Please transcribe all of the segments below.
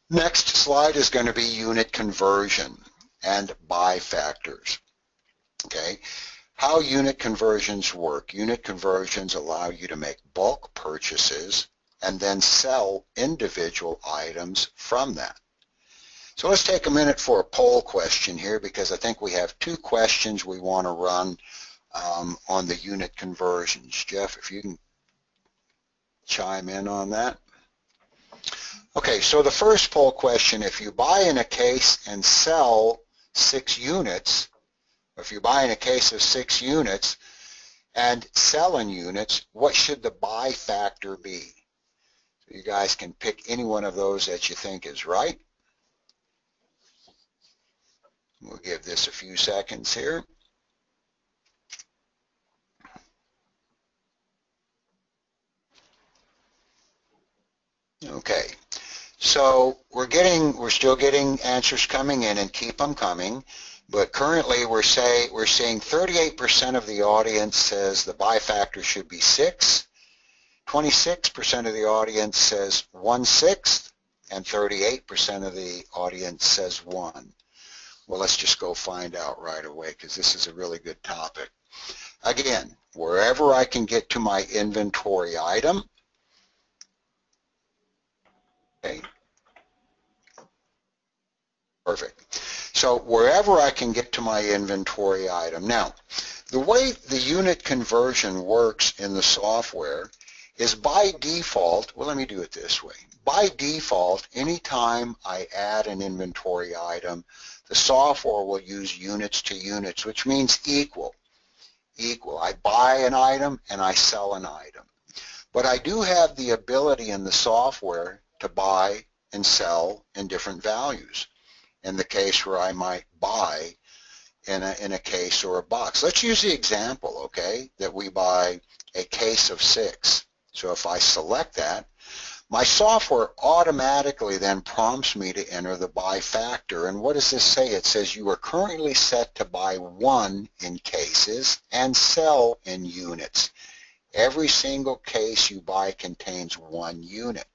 Next slide is going to be unit conversion and buy factors. Okay, how unit conversions work. Unit conversions allow you to make bulk purchases and then sell individual items from that. So let's take a minute for a poll question here, because I think we have two questions we want to run on the unit conversions. Jeff, if you can chime in on that. Okay, so the first poll question, if you buy in a case and sell 6 units, or if you buy in a case of 6 units and sell in units, what should the buy factor be? So you guys can pick any one of those that you think is right. We'll give this a few seconds here. Okay, so we're still getting answers coming in, and keep them coming. But currently we're seeing 38% of the audience says the buy factor should be 6, 26% of the audience says 1/6, and 38% of the audience says 1. Well, let's just go find out right away, because this is a really good topic. Again, wherever I can get to my inventory item, okay, perfect. So wherever I can get to my inventory item. Now, the way the unit conversion works in the software is by default, well, let me do it this way. By default, anytime I add an inventory item, the software will use units to units, which means equal. Equal. I buy an item and I sell an item. But I do have the ability in the software to buy and sell in different values. In the case where I might buy in a case or a box. Let's use the example, okay, that we buy a case of 6. So if I select that, my software automatically then prompts me to enter the buy factor. And what does this say? It says you are currently set to buy 1 in cases and sell in units. Every single case you buy contains 1 unit.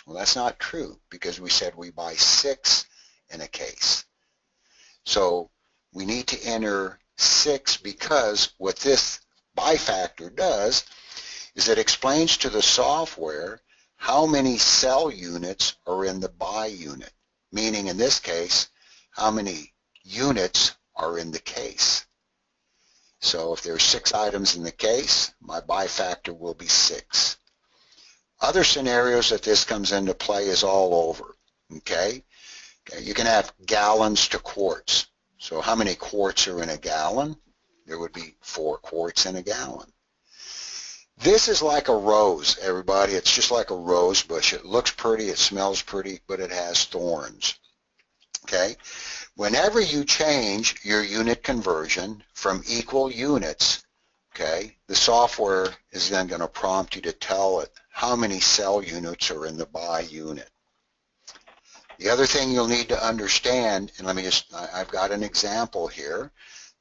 Well, that's not true, because we said we buy 6 in a case. So we need to enter 6, because what this buy factor does is it explains to the software how many sell units are in the buy unit, meaning in this case, how many units are in the case. So if there are 6 items in the case, my buy factor will be 6. Other scenarios that this comes into play is all over, okay? You can have gallons to quarts. So how many quarts are in a gallon? There would be 4 quarts in a gallon. This is like a rose, everybody. It's just like a rose bush. It looks pretty, it smells pretty, but it has thorns. Okay? Whenever you change your unit conversion from equal units, okay, the software is then going to prompt you to tell it how many sell units are in the buy unit. The other thing you'll need to understand, and I've got an example here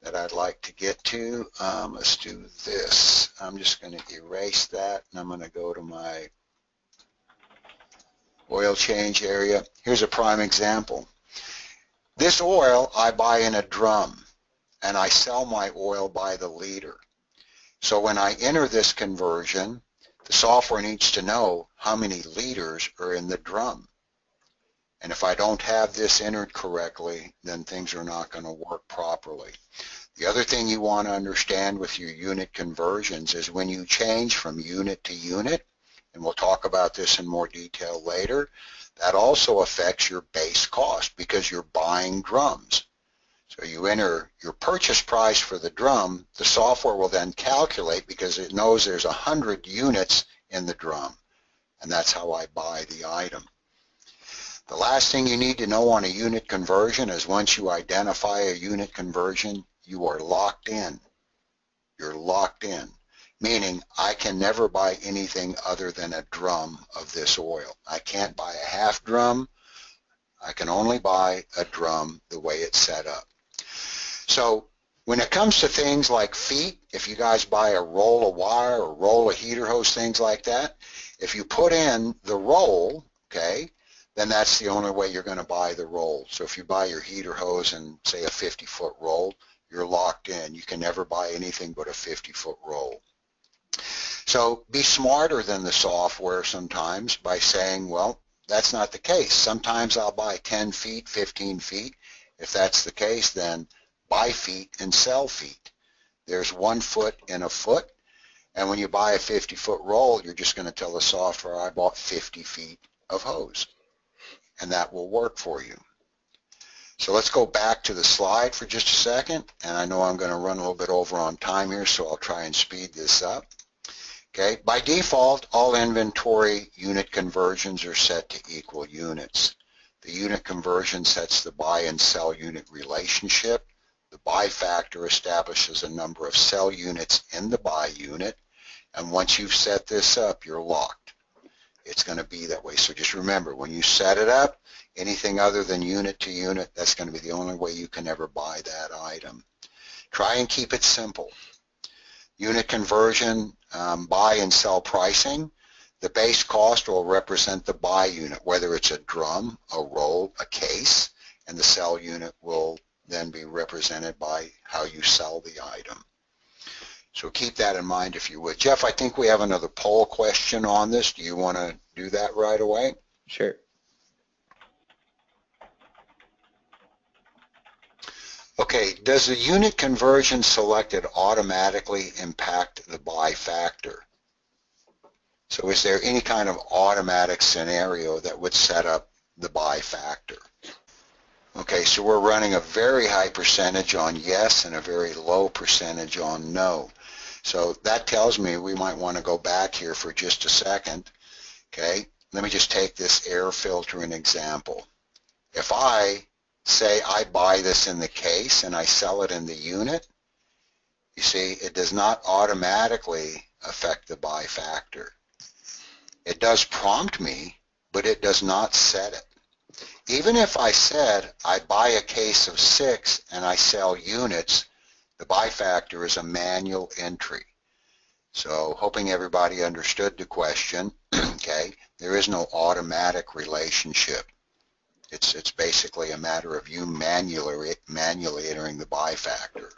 that I'd like to get to. Let's do this. I'm just going to erase that, and I'm going to go to my oil change area. Here's a prime example. This oil I buy in a drum, and I sell my oil by the liter. So when I enter this conversion, the software needs to know how many liters are in the drum. And if I don't have this entered correctly, then things are not going to work properly. The other thing you want to understand with your unit conversions is when you change from unit to unit, and we'll talk about this in more detail later, that also affects your base cost because you're buying drums. So you enter your purchase price for the drum, the software will then calculate because it knows there's 100 units in the drum, and that's how I buy the item. The last thing you need to know on a unit conversion is once you identify a unit conversion, you are locked in. You're locked in, meaning I can never buy anything other than a drum of this oil. I can't buy a half drum. I can only buy a drum the way it's set up. So when it comes to things like feet, if you guys buy a roll of wire or roll of heater hose, things like that, if you put in the roll, okay, then that's the only way you're going to buy the roll. So if you buy your heater hose in, say, a 50-foot roll, you're locked in. You can never buy anything but a 50-foot roll. So be smarter than the software sometimes by saying, well, that's not the case. Sometimes I'll buy 10 feet, 15 feet. If that's the case, then buy feet and sell feet. There's 1 foot in a foot, and when you buy a 50-foot roll, you're just going to tell the software, I bought 50 feet of hose, and that will work for you. So let's go back to the slide for just a second, and I know I'm going to run a little bit over on time here, so I'll try and speed this up. Okay, by default, all inventory unit conversions are set to equal units. The unit conversion sets the buy and sell unit relationship. The buy factor establishes a number of sell units in the buy unit, and once you've set this up, you're locked. It's going to be that way. So just remember, when you set it up, anything other than unit to unit, that's going to be the only way you can ever buy that item. Try and keep it simple. Unit conversion, buy and sell pricing. The base cost will represent the buy unit, whether it's a drum, a roll, a case, and the sell unit will then be represented by how you sell the item. So keep that in mind if you would. Jeff, I think we have another poll question on this. Do you want to do that right away? Sure. Okay, does the unit conversion selected automatically impact the buy factor? So is there any kind of automatic scenario that would set up the buy factor? Okay, so we're running a very high percentage on yes and a very low percentage on no. So that tells me we might want to go back here for just a second. Okay, let me just take this air filtering example. If I say I buy this in the case and I sell it in the unit, you see, it does not automatically affect the buy factor. It does prompt me, but it does not set it. Even if I said I buy a case of 6 and I sell units, the buy factor is a manual entry. So hoping everybody understood the question, okay, there is no automatic relationship. It's basically a matter of you manually entering the buy factor.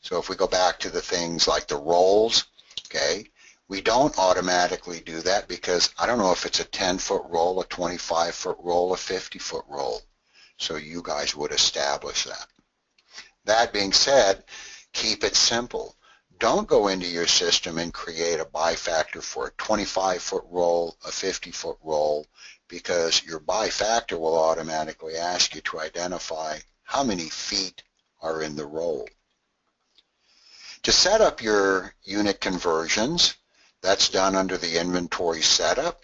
So if we go back to the things like the rolls, okay, we don't automatically do that because I don't know if it's a 10-foot roll, a 25-foot roll, a 50-foot roll. So you guys would establish that. That being said, keep it simple. Don't go into your system and create a buy factor for a 25-foot roll, a 50-foot roll, because your buy factor will automatically ask you to identify how many feet are in the roll. To set up your unit conversions, that's done under the inventory setup,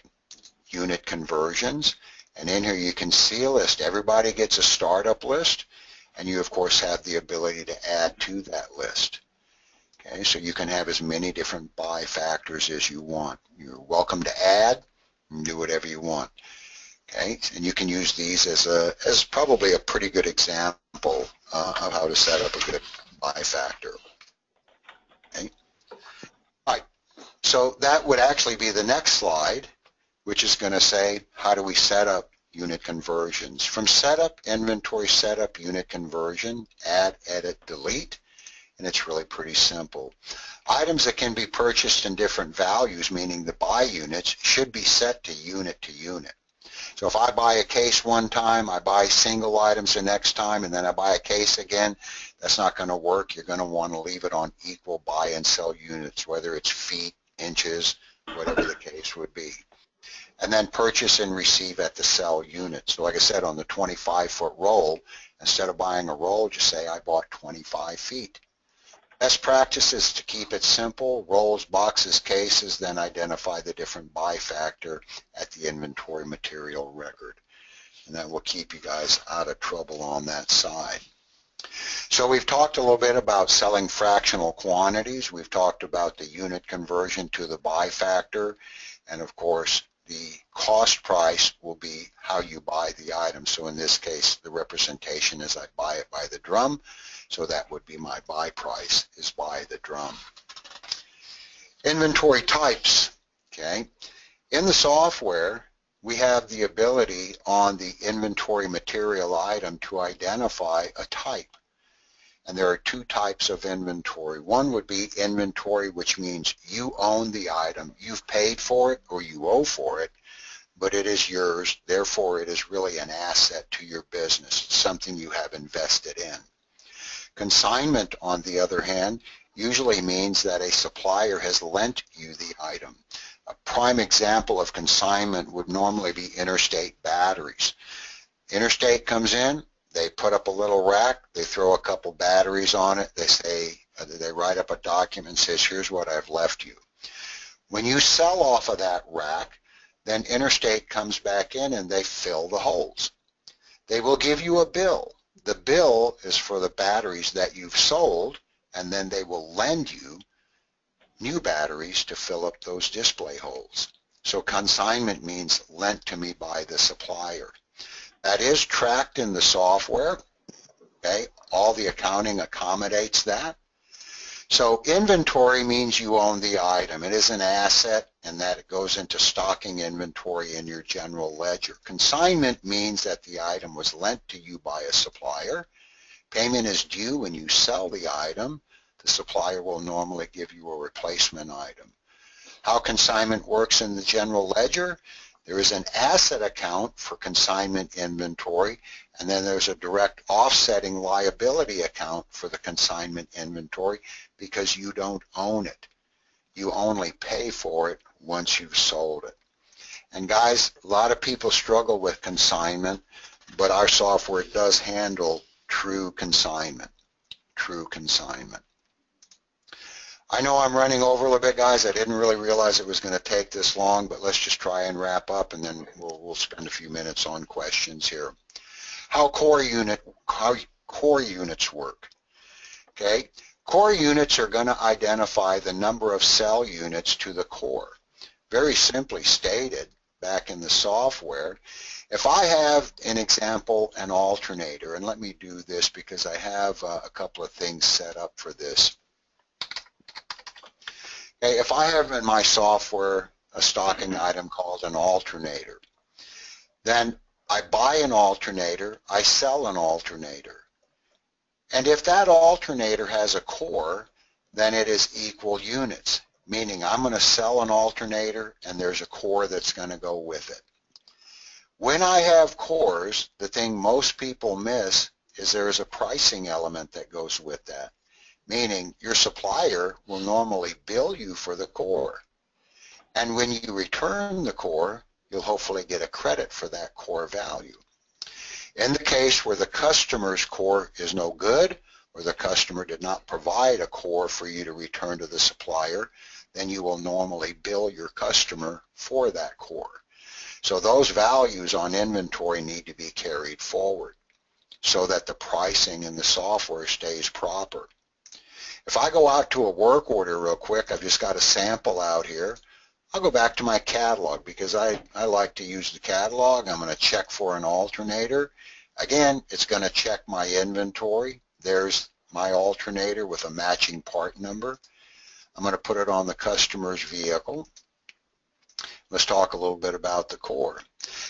unit conversions, and in here you can see a list. Everybody gets a startup list, and you of course have the ability to add to that list. Okay, so you can have as many different buy factors as you want. You're welcome to add and do whatever you want. Okay, and you can use these as probably a pretty good example of how to set up a good buy factor. Okay. All right, so that would actually be the next slide, which is going to say, how do we set up unit conversions? From setup, inventory setup, unit conversion, add, edit, delete, and it's really pretty simple. Items that can be purchased in different values, meaning the buy units, should be set to unit. So if I buy a case one time, I buy single items the next time, and then I buy a case again, that's not going to work. You're going to want to leave it on equal buy and sell units, whether it's feet, inches, whatever the case would be. And then purchase and receive at the sell unit. So like I said, on the 25-foot roll, instead of buying a roll, just say I bought 25 feet. Best practice is to keep it simple, rolls, boxes, cases, then identify the different buy factor at the inventory material record. And that will keep you guys out of trouble on that side. So we've talked a little bit about selling fractional quantities. We've talked about the unit conversion to the buy factor. And of course, the cost price will be how you buy the item. So in this case, the representation is I buy it by the drum. So that would be my buy price, is by the drum. Inventory types, okay. In the software, we have the ability on the inventory material item to identify a type. And there are two types of inventory. One would be inventory, which means you own the item. You've paid for it or you owe for it, but it is yours. Therefore, it is really an asset to your business, something you have invested in. Consignment, on the other hand, usually means that a supplier has lent you the item. A prime example of consignment would normally be Interstate batteries. Interstate comes in, they put up a little rack, they throw a couple batteries on it, they write up a document that says, here's what I've left you. When you sell off of that rack, then Interstate comes back in and they fill the holes. They will give you a bill. The bill is for the batteries that you've sold, and then they will lend you new batteries to fill up those display holes. So consignment means lent to me by the supplier. That is tracked in the software. Okay, all the accounting accommodates that. So inventory means you own the item. It is an asset, and that it goes into stocking inventory in your general ledger. Consignment means that the item was lent to you by a supplier. Payment is due when you sell the item. The supplier will normally give you a replacement item. How consignment works in the general ledger: there is an asset account for consignment inventory, and then there's a direct offsetting liability account for the consignment inventory because you don't own it. You only pay for it once you've sold it. And guys, a lot of people struggle with consignment, but our software does handle true consignment. True consignment. I know I'm running over a little bit, guys. I didn't really realize it was going to take this long, but let's just try and wrap up, and then we'll spend a few minutes on questions here. How core units work. Okay, core units are going to identify the number of cell units to the core. Very simply stated, back in the software, if I have an example, an alternator, and let me do this because I have a couple of things set up for this. Okay, if I have in my software a stocking item called an alternator, then I buy an alternator, I sell an alternator. And if that alternator has a core, then it is equal units, meaning I'm going to sell an alternator and there's a core that's going to go with it. When I have cores, the thing most people miss is there is a pricing element that goes with that. Meaning your supplier will normally bill you for the core. And when you return the core, you'll hopefully get a credit for that core value. In the case where the customer's core is no good, or the customer did not provide a core for you to return to the supplier, then you will normally bill your customer for that core. So those values on inventory need to be carried forward so that the pricing in the software stays proper. If I go out to a work order real quick, I've just got a sample out here. I'll go back to my catalog because I like to use the catalog. I'm going to check for an alternator. Again, it's going to check my inventory. There's my alternator with a matching part number. I'm going to put it on the customer's vehicle. Let's talk a little bit about the core.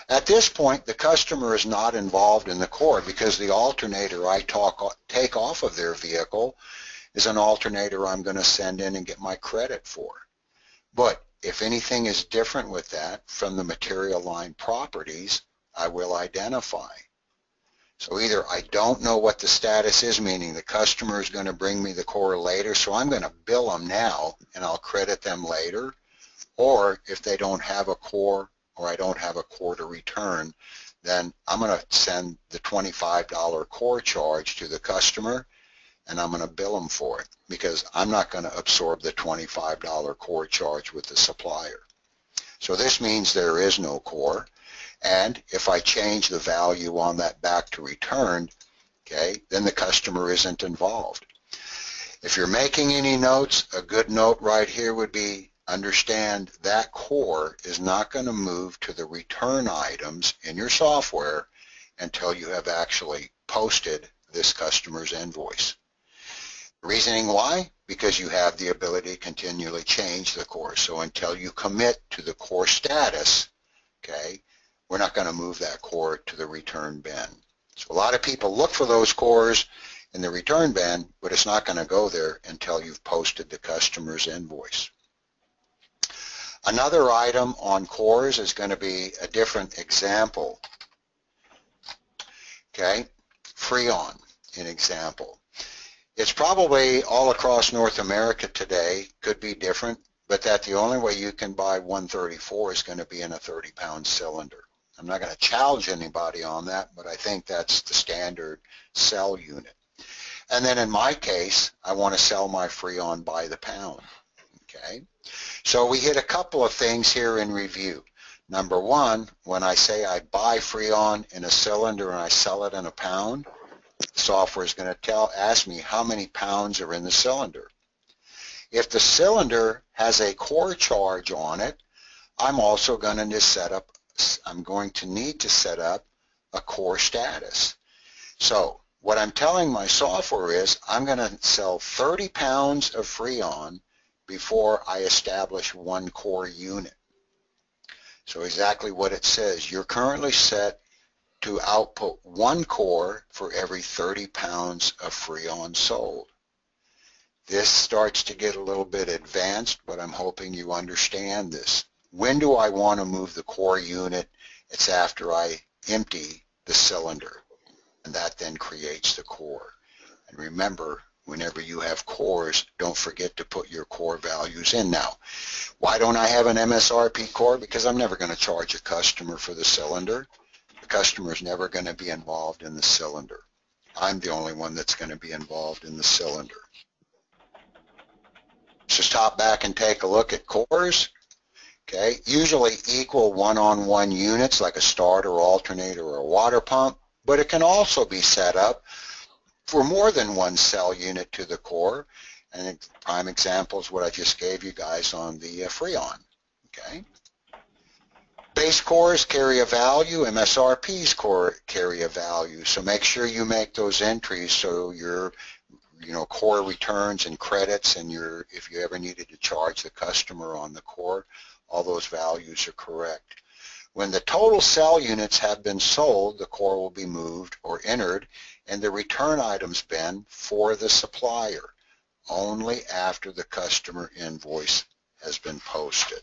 At this point, the customer is not involved in the core because the alternator I take off of their vehicle is an alternator I'm going to send in and get my credit for. But if anything is different with that from the material line properties, I will identify. So either I don't know what the status is, meaning the customer is going to bring me the core later, so I'm going to bill them now and I'll credit them later. Or if they don't have a core or I don't have a core to return, then I'm going to send the $25 core charge to the customer and I'm going to bill them for it because I'm not going to absorb the $25 core charge with the supplier. So this means there is no core, and if I change the value on that back to returned, okay, then the customer isn't involved. If you're making any notes, a good note right here would be understand that core is not going to move to the return items in your software until you have actually posted this customer's invoice. Reasoning why? Because you have the ability to continually change the core. So until you commit to the core status, okay, we're not going to move that core to the return bin. So a lot of people look for those cores in the return bin, but it's not going to go there until you've posted the customer's invoice. Another item on cores is going to be a different example. Okay, Freon, an example. It's probably all across North America today, could be different, but that the only way you can buy 134 is going to be in a 30-pound cylinder. I'm not going to challenge anybody on that, but I think that's the standard cell unit. And then in my case, I want to sell my Freon by the pound. Okay, so we hit a couple of things here in review. Number one, when I say I buy Freon in a cylinder and I sell it in a pound, the software is going to ask me how many pounds are in the cylinder. If the cylinder has a core charge on it, I'm also going to need to set up a core status. So what I'm telling my software is I'm going to sell 30 pounds of Freon before I establish one core unit. So exactly what it says, you're currently set to output one core for every 30 pounds of Freon sold. This starts to get a little bit advanced, but I'm hoping you understand this. When do I want to move the core unit? It's after I empty the cylinder, and that then creates the core. And remember, whenever you have cores, don't forget to put your core values in. Now, why don't I have an MSRP core? Because I'm never going to charge a customer for the cylinder. The customer is never going to be involved in the cylinder. I'm the only one that's going to be involved in the cylinder. So stop back and take a look at cores. Okay, usually equal one-on-one units like a starter, alternator, or a water pump, but it can also be set up for more than one cell unit to the core, and prime example is what I just gave you guys on the Freon. Okay, base cores carry a value, MSRPs carry a value, so make sure you make those entries so your core returns and credits, and if you ever needed to charge the customer on the core, all those values are correct. When the total cell units have been sold, the core will be moved or entered in the return items bin for the supplier only after the customer invoice has been posted.